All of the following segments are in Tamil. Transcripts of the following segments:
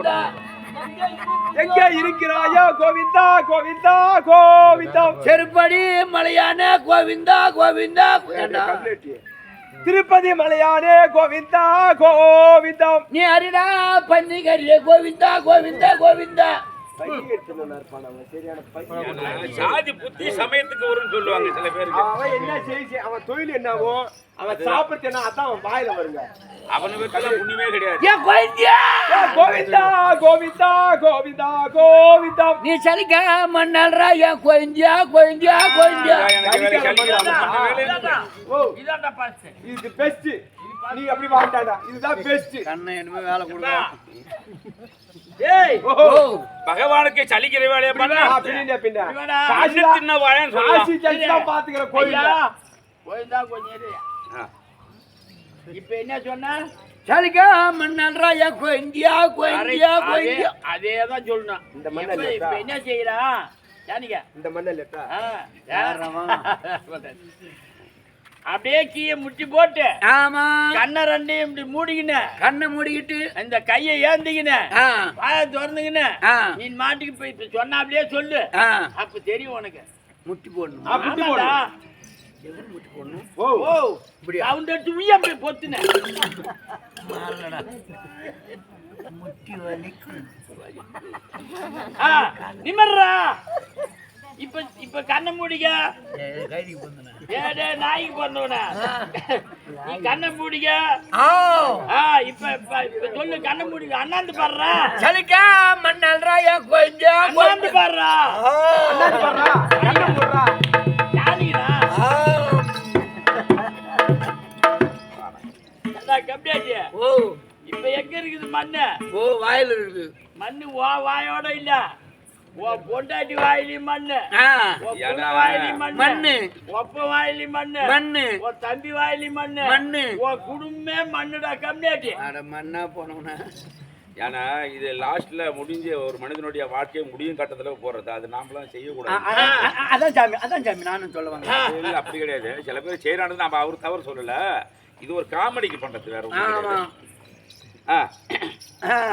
கோவிந்தா எங்கே இருக்கிறாயா கோவிந்தா கோவிந்தா கோவிந்தா செருப்படி மலையான கோவிந்தா கோவிந்தா திருப்பதி மலையானே கோவிந்தா கோவிந்தா நீ அரிடா பன்னிகரியே கோவிந்தா கோவிந்தா கோவிந்தா சாதி புத்தி சமயத்துக்கு வரும்னு சொல்லுவாங்க சில பேருக்கு. அவன் என்ன செய்ய அவன் தொழில் என்னவோ அவன் சாப்பிட்டு என்ன அதான் அவன் வாயில வருங்க. அவனுக்கு புண்ணியமே கிடையாது. கோவிந்தா கோவிந்தா கோவிந்தா கோவிந்தா நீ சலிக்க மன்னல்ரா என் கோவிந்தியா கோவிந்தியா கோவிந்தியா இது பெஸ்ட். நீ அப்படி வாண்டாடா, இதுதான் பெஸ்ட். கண்ணை என்ன வேலை கொடுங்க. பகவானுக்கு சலிக்கிற வேலையை பண்ணா பின்ன காசு தின்ன வாயான்னு காசி ஜெயிச்சா பாத்துக்கிற கோவிந்தா கோவிந்தா கொஞ்சம் இப்ப என்ன சொன்ன? சலிக்க மன்னல்ரா என் கோவிந்தியா கோவிந்தியா கோவிந்தியா அதேதான் சொல்லணும். இந்த மண்ணல் இப்ப என்ன செய்யறா ஜானிக்க இந்த மண்ணல் லெட்டா அப்படியே கீழே முட்டி போட்டு ஆமா கண்ணை ரெண்டையும் இப்படி மூடிக்கின கண்ணை மூடிக்கிட்டு இந்த கையை ஏந்திக்கின வாயை திறந்துக்கின நீ மாட்டுக்கு போய் இப்ப சொன்ன அப்படியே சொல்லு. அப்ப தெரியும் உனக்கு முட்டி போடணும். முட்டி போடணும். முட்டி போடணும். ஓ இப்படி அவன் எடுத்து உய்ய அப்படி பொத்துன முட்டி வலிக்கும். நிமர்றா. இப்ப இப்ப கண்ணை மூடிக்க. கைதி போந்தன ஏடே நாய்க்கு போறவன நீ கண்ணை மூடிக்க. இப்ப இப்ப சொல்லு கண்ணை மூடிக்க. அண்ணாந்து பாடுறா. சலிக்க மன்னல்ரா என் கோவிந்தியா அண்ணாந்து பாடுறா. அண்ணாந்து பாடுறா. கண்ணை மூடுறா. யாரிடா கம்மியாச்சு. இப்ப எங்க இருக்குது மண்ணு? வாயில இருக்குது மண்ணு வாயோட இல்ல. பொண்டாட்டி வாயிலி மண்ணு, வாயிலி மண்ணு, ஒப்ப வாயிலி மண்ணு, மண்ணு, தம்பி வாயிலி மண்ணு, மண்ணு, குடும்பமே மண்ணுடா கம்மியாட்டி. மண்ணா போனவன. ஏன்னா இது லாஸ்ட்ல முடிஞ்ச ஒரு மனிதனுடைய வாழ்க்கையை முடியும் கட்டத்துல போறது. அது நாமளாம் செய்யக்கூடாது. அதான் சாமி நானும் சொல்லுவாங்க. அப்படி கிடையாது. சில பேர் செய்யறானது நாம அவரு தவறு சொல்லல. இது ஒரு காமெடிக்கு பண்றது வேற.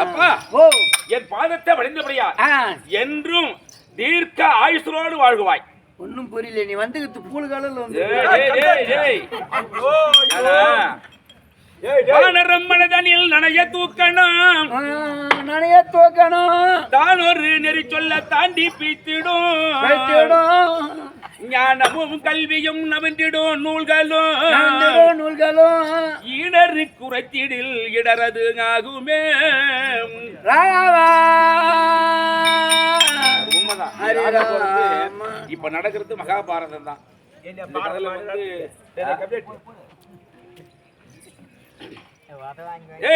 அப்பா என் பாதத்தை வளைந்தபடியா என்றும் தீர்க்க ஆயுசுரோடு வாழ்வாய். ஒன்னும் புரியல. நீ வந்து பூலுகாலில் வந்து மனதனில் நனைய தூக்கணும், நனைய தூக்கணும். தான் ஒரு நெறி சொல்ல தாண்டி பீத்திடும். ஞானமும் கல்வியும் நவன்றிடும் நூல்களும் ஈடரு குறைத்திடில் இடரது ஆகுமே. உண்மைதான். இப்ப நடக்கிறது மகாபாரதம் தான்.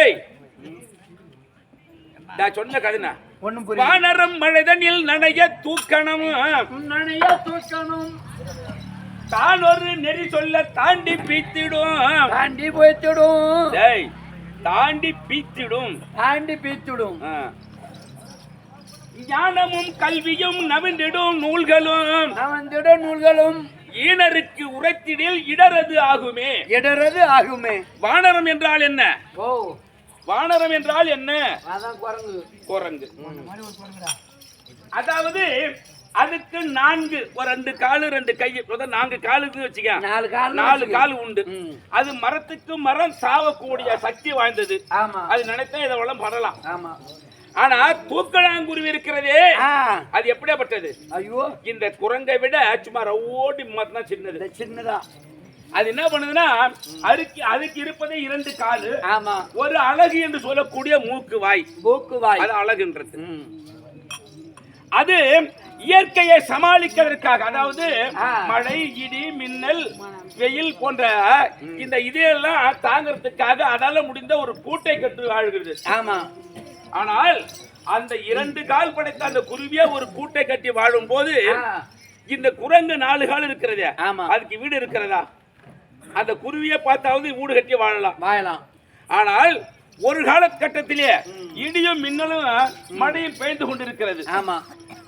ஏய் நான் சொன்ன கதைனா வானரம் மழைதனில் நனைய தூக்கணும், நனைய தூக்கணும். தான் ஒரு நெறி சொல்ல தாண்டி பீத்திடும், தாண்டி போய்த்திடும். தாண்டி பீத்திடும், தாண்டி பீத்திடும். ஞானமும் கல்வியும் நவந்திடும் நூல்களும், நவந்திடும் நூல்களும் ஈனருக்கு உரைத்திடில் இடரது ஆகுமே. இடரது ஆகுமே. வானரம் என்றால் என்ன? வானரம் என்றால் என்ன? குரங்கு. அதாவது அதுக்கு 4 ஒரு 2 காலு 2 கை 4 காலுக்கு வச்சுக்க. 4 கால் உண்டு. அது மரத்துக்கு மரம் சாவக்கூடிய சக்தி வாய்ந்தது. அது நினைத்தா இதெல்லாம் பண்ணலாம். ஆனா தூக்கணாங்குருவி இருக்கிறதே அது எப்படியாப்பட்டது? ஐயோ இந்த குரங்கை விட சும்மா ஓடி மாத்தினா சின்னது. சின்னதா. அது என்ன பண்ணுதுன்னா அதுக்கு இருப்பதே 2 காலு. ஆமா. ஒரு அழகு என்று சொல்லக்கூடிய மூக்கு வாய். அது அழகுன்றது. அது இயற்கையை சமாளிக்கிறதுக்காக, அதாவது மழை இடி மின்னல் வெயில் போன்ற இந்த இதெல்லாம் தாங்கிறதுக்காக அதால முடிந்த ஒரு கூட்டை கட்டு வாழ்கிறது. ஆமா. ஆனால் அந்த 2 கால் படைத்த அந்த குருவியே ஒரு கூட்டை கட்டி வாழும் போது இந்த குரங்கு 4 கால் இருக்கிறதே அதுக்கு வீடு இருக்கிறதா? அந்த குருவியை பார்த்தாவது வீடு கட்டி வாழலாம். ஆனால் ஒரு காலகட்டத்திலே இடியும் மின்னலும் மழையும் பெய்து கொண்டிருக்கிறது.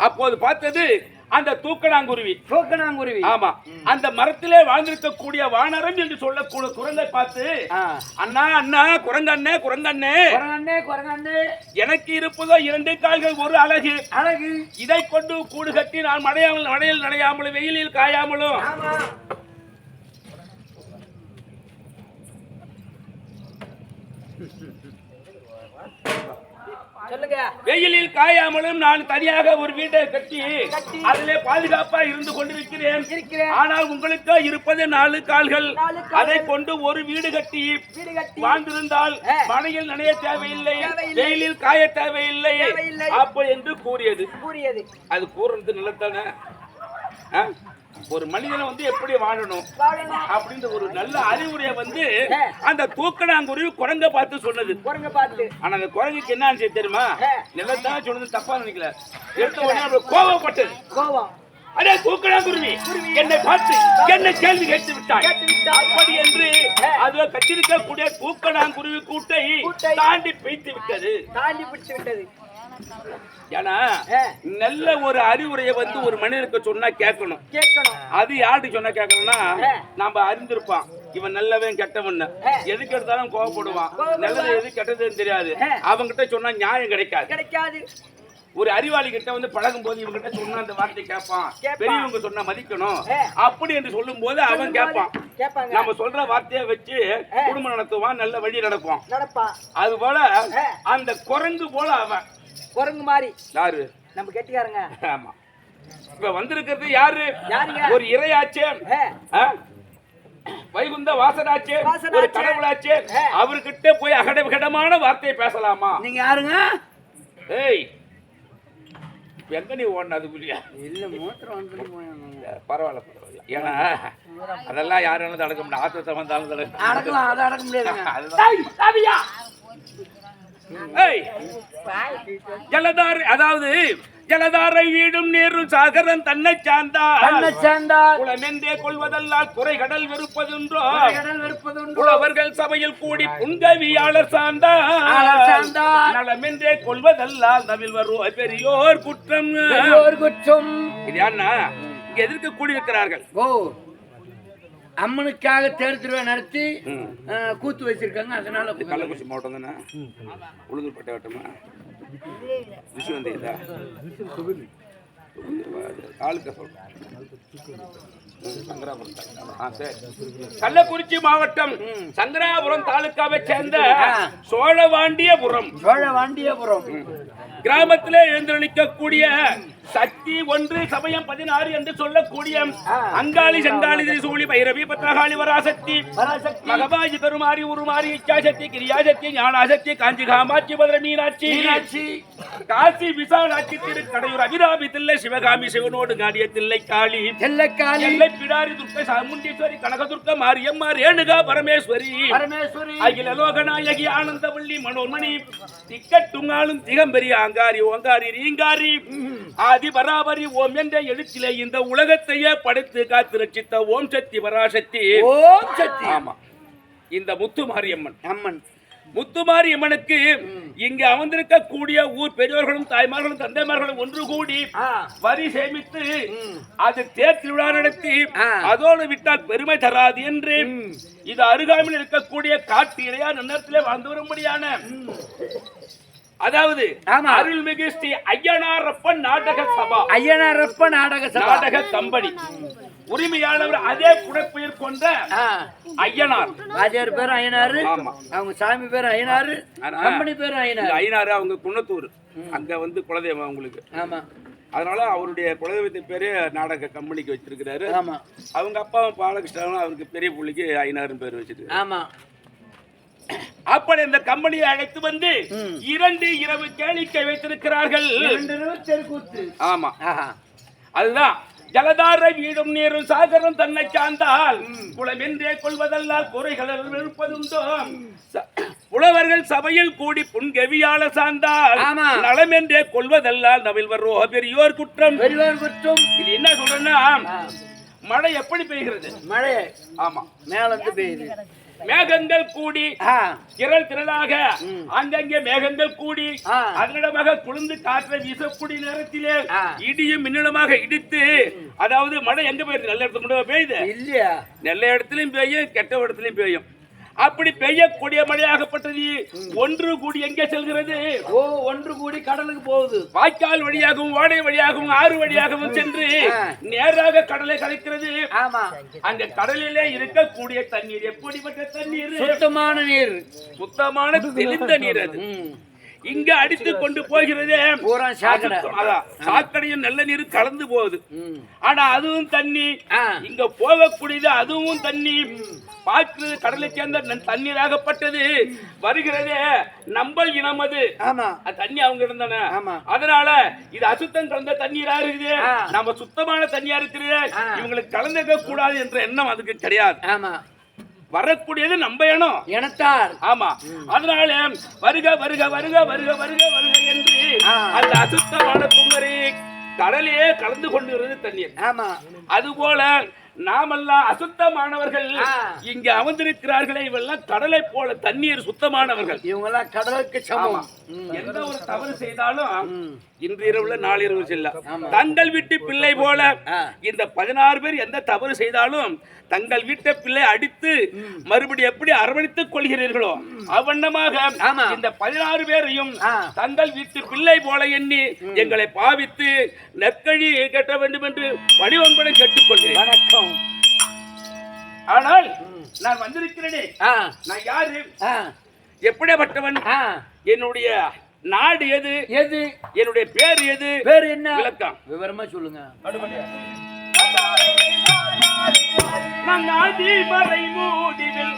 அப்போது பார்த்தது அந்த தூக்கணாங்குருவி. தூக்கணாங்குருவி. ஆமா. அந்த மரத்திலே வாழ்ந்திருக்கக்கூடிய வானரம் என்று சொல்லக்கூடிய குரங்கை பார்த்து, அண்ணா அண்ணா குரங்கண்ணே குரங்கண்ணே குரங்கண்ணே குரங்கண்ணே, எனக்கு இருப்பதோ 2 கால்கள் ஒரு அழகு. அழகு. இதை கொண்டு கூடு கட்டி நான் மழையில் நனையாமலும் வெயிலில் காயாமலும் சொல்லுங்க. வெயிலில் காயாமலும் நான் தனியாக ஒரு வீட்டை கட்டி அதிலே பாதுகாப்பா இருந்து கொண்டிருக்கிறேன். ஆனால் உங்களுக்கு இருப்பது 4 கால்கள். அதை கொண்டு ஒரு வீடு கட்டி வாழ்ந்திருந்தால் மழையில் நனைய தேவையில்லை, வெயிலில் காய தேவையில்லை அப்ப என்று கூறியது. அது கூறுறது நல்லதானே? ஒரு மனிதனை வந்து எப்படி வாழணும் அப்படின்ற ஒரு நல்ல அறிவுரையை வந்து அந்த தூக்கணாங்குருவி குரங்க பார்த்து சொன்னது. ஆனா அந்த குரங்குக்கு என்ன தெரியுமா? நல்லதான் சொன்னது, தப்பா நினைக்கல. எடுத்த உடனே கோபப்பட்டது. அடே தூக்கணாங்குருவி, என்னை பார்த்து என்ன கேள்வி கேட்டு விட்டாய் அப்படி என்று அது கட்டிருக்கக்கூடிய தூக்கணாங்குருவி கூட்டை தாண்டி பிடித்து விட்டது. ஏன்னா நல்ல ஒரு அறிவுரையை வந்து ஒரு மனிதனுக்கு சொன்னா கேட்கணும். அது யாருக்கு சொன்னா கேட்கணும்னா, நம்ம அறிந்திருப்பான் இவன் நல்லவன் கெட்டவன், எதுக்கு எடுத்தாலும் கோவப்படுவான், நல்லது எது கெட்டதுன்னு தெரியாது. அவங்கிட்ட சொன்னா நியாயம் கிடைக்காது. ஒரு அறிவாளி கிட்ட வந்து பழகும் போது இவங்கிட்ட சொன்னா அந்த வார்த்தை கேட்பான், பெரியவங்க சொன்னா மதிக்கணும் அப்படி என்று சொல்லும் போது அவன் கேட்பான். நம்ம சொல்ற வார்த்தையை வச்சு குடும்பம் நடத்துவான், நல்ல வழி நடக்கும். அது போல அந்த குரங்கு போல அவன் குரங்கு மாதிரி. யாரு? நம்ம கெட்டிக்காரங்க. ஆமா. இப்ப வந்திருக்கிறது யாரு? ஒரு இறையாச்சே, வைகுந்த வாசனாச்சே, ஒரு கடவுளாச்சே. அவர்கிட்ட போய் அகடவிகடமான வார்த்தையை பேசலாமா? நீங்க யாருங்க? ஏய், எங்க நீ ஓடினது புரியா? இல்ல, மோட்டர் வந்து பரவாயில்ல. ஏன்னா அதெல்லாம் யாரும் அடக்க முடியாது. ஆத்திரத்தை வந்தாலும் அடக்கலாம், அதை அடக்க முடியாது. ஜலதாரை, அதாவது ஜலதாரை வீடும் நீரும் சாகரன் தன்னை சார்ந்தார் குளமென்றே கொள்வதல்லால் குறை கடல் வெறுப்பதுன்றோ புலவர்கள் சபையில் கூடி புங்கவியாளர் சார்ந்தார் நலமென்றே கொள்வதல்லால் நவில் வருவ பெரியோர் குற்றம். இது என்ன? எதிர்க்க கூடியிருக்கிறார்கள். அம்மனுக்காக தேர் திருவிழா நடத்தி கூத்து வச்சிருக்காங்க. அதனால கள்ளக்குறிச்சி மாவட்டம் தானே? உளுந்தூர்பேட்டை வட்டமா? விஸ்வந்தா கள்ளக்குறிச்சி மாவட்டம் சங்கராபுரம் தாலுக்காவை சேர்ந்த சோழவாண்டியபுரம் கிராமத்திலே எழுந்தளிக்கக்கூடிய சக்தி 1 சமயம் 16 என்று சொல்லக்கூடிய அங்காளி சண்டாளி திரிசூலி பைரவி பத்ரகாளி வராசக்தி மகபாஜி பெருமாறி உருமாறி இச்சாசக்தி கிரியாசக்தி ஞானாசக்தி காஞ்சி காமாட்சி பத்ர மீனாட்சி காசி விசாலாட்சி திரு கடையூர் அபிராமி தில்லை சிவகாமி சிவனோடு காடிய தில்லை காளி எல்லை பிடாரி துர்க்கை சாமுண்டீஸ்வரி கனகதுர்க்க மாரியம்மா ரேணுகா பரமேஸ்வரி அகில லோகநாயகி ஆனந்தவள்ளி மனோன்மணி திக்கட்டுங்காலும் திகம்பெரிய அங்காரி ஓங்காரி ரீங்காரி ஆதி பராபரி ஓம் என்ற எழுத்திலே இந்த உலகத்தையே படைத்து காத்து ரட்சித்த ஓம் சக்தி பராசக்தி. ஆமா, இந்த முத்துமாரியம்மன் முத்துமாரியம்மனுக்கு இங்கு அமர்ந்திருக்கக்கூடிய ஊர் பெரியோர்களும் தாய்மார்களும் தந்தைமார்களும் ஒன்று கூடி வரி சேமித்து அது தேர் திருவிழா நடத்தி அதோடு விட்டால் பெருமை தராது என்று இது அருகாமையில் இருக்கக்கூடிய காட்டு இடையா நன்னத்திலே வாழ்ந்து வரும்படியான, அதாவது அருள்மிகு ஸ்ரீ ஐயனாரப்பன் நாடக சபா, நாடக கம்பெனி உரிமையாளர் அதே குடப்பெயர் கொண்ட ஐயனார். ராஜார் பேர் ஐயனாரு, அவங்க சாமி பேர் ஐயனாரு, கம்பெனி பேர் ஐயனாரு. அவங்க குன்னத்தூர், அங்க வந்து குலதெய்வம் அவங்களுக்கு. ஆமா, அதனால அவருடைய குலதெய்வத்தின் பேரு நாடக கம்பெனிக்கு வச்சிருக்கிறாரு. ஆமா, அவங்க அப்பாவும் பாலகிருஷ்ணனும் அவருக்கு பெரிய புள்ளிக்கு ஐயனாருன்னு பேர் வச்சிருக்கு. ஆமா, அப்படி இந்த கம்பெனியை அழைத்து வந்து 2 இரவு கேளிக்கை வைத்திருக்கிறார்கள். ஆமா, அதுதான் ஜலதாரை வீடும் நீரும் சாகரம் தன்னை சார்ந்தால் குளமென்றே கொள்வதல்லால் குறைகள் இருப்பதுண்டோ புலவர்கள் சபையில் கூடி புன்கவியால சார்ந்தால் நலமென்றே கொள்வதல்லால் நவில் வர்றோ பெரியோர் குற்றம். இது என்ன சொல்றேன்னா, மழை எப்படி பெய்கிறது? மழை ஆமா மேல இருந்து பெய்யுது. மேகங்கள் கூடி திரள் திரளாக அங்கங்கே மேகங்கள் கூடி அதனிடமாக குளிர்ந்து காற்றை வீசக்கூடிய நேரத்திலே இடியும் மின்னலுமாக இடித்து, அதாவது மழை எங்க போயிருக்கு? நல்ல இடத்துல மட்டும் பெய்யுது இல்லையா? நல்ல இடத்துலயும் பெய்யும், கெட்ட இடத்துலயும் பெய்யும். அப்படி பெய்யக்கூடிய மழையாகப்பட்டது ஒன்று கூடி எங்கே செல்கிறது? ஒன்று கூடி கடலுக்கு போகுது. வாய்க்கால் வழியாகவும் ஓடை வழியாகவும் ஆறு வழியாகவும் சென்று நேராக கடலை கலக்கிறது. அந்த கடலிலே இருக்கக்கூடிய தண்ணீர் எப்படிப்பட்ட தண்ணீர்? சுத்தமான நீர், சுத்தமான தெளிந்த நீர். அது இங்க அடித்து கொண்டு போகிறது. சாக்கடையும் நல்ல நீர் கலந்து போகுது. ஆனா அதுவும் தண்ணி இங்க போகக்கூடியது, அதுவும் தண்ணி. பார்க்கிறது கடலை சேர்ந்த தண்ணீராகப்பட்டது வருகிறது. நம்பல் இனம் அது தண்ணி அவங்க இருந்தானே, அதனால இது அசுத்தம் கலந்த தண்ணீரா இருக்குது. நம்ம சுத்தமான தண்ணியா இருக்குது, இவங்களுக்கு கலந்துக்க கூடாது என்ற எண்ணம் அதுக்கு கிடையாது. வரக்கூடியது நம்ம இனத்தார். ஆமா, அதனால வருக வருக வருக வருக வருக வருக என்று அந்த அசுத்தமான குமரி கடலையே கலந்து கொண்டு தண்ணீர். ஆமா, அதுபோல நாமெல்லாம் அசுத்தமானவர்கள் இங்க அமர்ந்திருக்கிறார்களே, இவெல்லாம் கடலை போல தண்ணீர் சுத்தமானவர்கள். இவங்க எல்லாம் கடலுக்கு சமம். எந்த ஒரு தவறு செய்தாலும் இன்று இரவுல நாளிரவு செல்ல தங்கள் வீட்டு பிள்ளை போல இந்த 16 பேர் எந்த தவறு செய்தாலும் தங்கள் வீட்டை பிள்ளை அடித்து மறுபடியும் எப்படி அரவணைத்துக் கொள்கிறீர்களோ அவ்வண்ணமாக இந்த 16 பேரையும் தங்கள் வீட்டு பிள்ளை போல எண்ணி எங்களை பாவித்து நெற்கழி கட்ட வேண்டும் என்று பணிவன்பனை கேட்டுக்கொள்கிறேன். வணக்கம். ஆனால் நான் வந்திருக்கிறேனே, நான் யாரு, எப்படிப்பட்டவன், என்னுடைய நாடு எது, என்னுடைய பேர் எது, பேர் என்ன, விளக்கம் விவரமா சொல்லுங்க. நான் ஆதிமறை மூடிவில்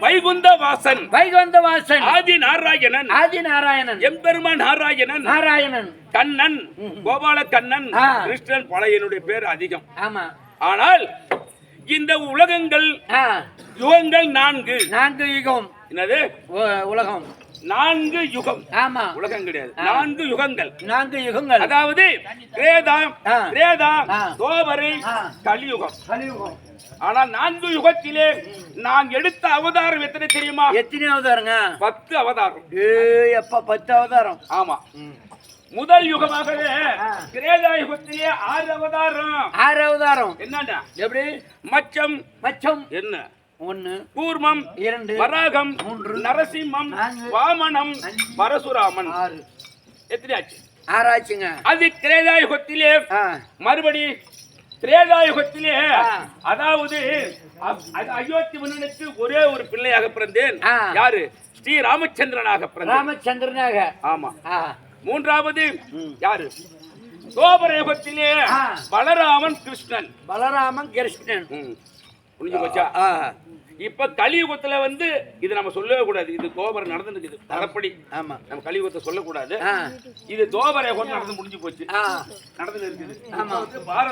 வைகுந்தவாசன், வைகுந்தவாசன், ஆதி நாராயணன், ஆதி நாராயணன், எம்பெருமான் நாராயணன், நாராயணன், கண்ணன், கோபால கண்ணன், கிருஷ்ணன் பல என்னுடைய பேர் அதிகம். ஆமா, ஆனால் இந்த உலகங்கள் யுகங்கள் 4 யுகம். என்னது உலகம்? 4 யுகம். ஆமா, உலகம் கிடையாது, 4 யுகங்கள். 4 யுகங்கள், அதாவது திரேதா, தோபரை, கலியுகம். ஆனா 4 யுகத்திலே நான் எடுத்த அவதாரம் எத்தனை தெரியுமா? எத்தனை அவதாரங்க? 10 அவதாரம். எப்ப 10 அவதாரம்? ஆமா, முதல் யுகமாகவே திரேதா யுகத்திலே 6 அவதாரம். 6 அவதாரம் என்னடா? எப்படி? மச்சம் என்ன? 1, கூர்மம் 2, வராகம் 3, நரசிம்மம், வாமனம், பரசுராமன். 6. எத்தனை ஆச்சு? 6 ஆச்சுங்க. அது திரேதா யுகத்திலே. மறுபடி திரேதா யுகத்திலே, அதாவது அயோத்தி மன்னனுக்கு ஒரே ஒரு பிள்ளையாக பிறந்தேன். யாரு? ஸ்ரீ ராமச்சந்திரனாக பிறந்தேன். ராமச்சந்திரனாக. ஆமா. மூன்றாவது யாரு? தோபர யுகத்திலே பலராமன் கிருஷ்ணன். பலராமன் கிருஷ்ணன். புரிஞ்சு போச்சா? இப்ப கலியுகத்துல இது நம்ம சொல்லவே கூடாது. இது தோபரம் நடந்துருக்குது அதப்படி. ஆமா, நம்ம கலியுகத்தை சொல்லக்கூடாது. இது தோபர யுகம் நடந்து முடிஞ்சு போச்சு, நடந்து இருக்குது. பாரத